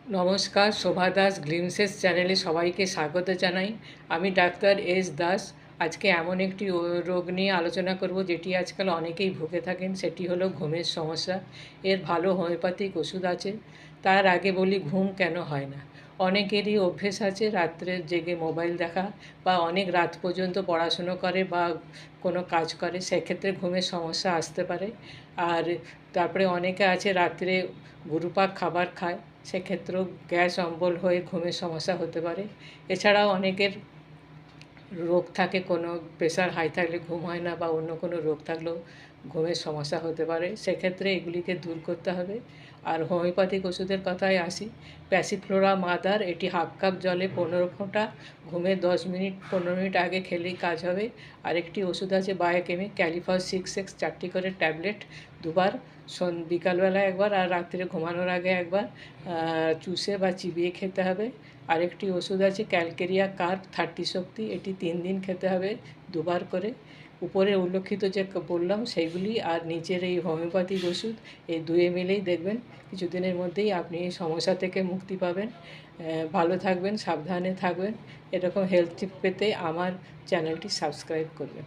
নমস্কার, শোভা দাস গ্লিমসেস চ্যানেলে সবাইকে স্বাগত জানাই। আমি ডাক্তার এস দাস। আজকে এমন একটি রোগ নিয়ে আলোচনা করব যেটি আজকাল অনেকেই ভুগে থাকেন, সেটি হলো ঘুমের সমস্যা। এর ভালো হোমিওপ্যাথিক ওষুধ আছে। তার আগে বলি, ঘুম কেন হয় না। অনেকেরই অভ্যেস আছে রাত্রে জেগে মোবাইল দেখা, বা অনেক রাত পর্যন্ত পড়াশুনো করে বা কোনো কাজ করে, সেক্ষেত্রে ঘুমের সমস্যা আসতে পারে। আর তারপরে অনেকে আছে রাত্রে গুরুপাক খাবার খায়, সেক্ষেত্রেও গ্যাস অম্বল হয়ে ঘুমের সমস্যা হতে পারে। এছাড়াও অনেকের রোগ থাকে, কোনো প্রেশার হাই থাকলে ঘুম হয় না, বা অন্য কোনো রোগ থাকলেও ঘুমের সমস্যা হতে পারে। সেক্ষেত্রে এগুলিকে দূর করতে হবে। আর হোমিওপ্যাথিক ওষুধের কথায় আসি, প্যাসিফ্লোরা মাদার, এটি হাফ কাপ জলে 15 ফোঁটা ঘুমের 10 মিনিট 15 মিনিট আগে খেলেই কাজ হবে। আরেকটি ওষুধ আছে বায়োকেমিক ক্যালিফাস 6X, 4টি করে ট্যাবলেট, দুবার, বিকালবেলা একবার আর রাত্রে ঘুমানোর আগে একবার চুষে বা চিবিয়ে খেতে হবে। আরেকটি ওষুধ আছে ক্যালকেরিয়া কার্ভ 30 শক্তি, এটি 3 দিন খেতে হবে, দুবার করে। উপরে উল্লেখিত যে বললাম সেইগুলি আর নিচের এই হোমিওপ্যাথিক ওষুধ, এই দুয়ে মিলেই দেখবেন কিছুদিনের মধ্যেই আপনি এই সমস্যা থেকে মুক্তি পাবেন। ভালো থাকবেন, সাবধানে থাকবেন। এরকম হেলথ টিপ পেতে আমার চ্যানেলটি সাবস্ক্রাইব করবেন।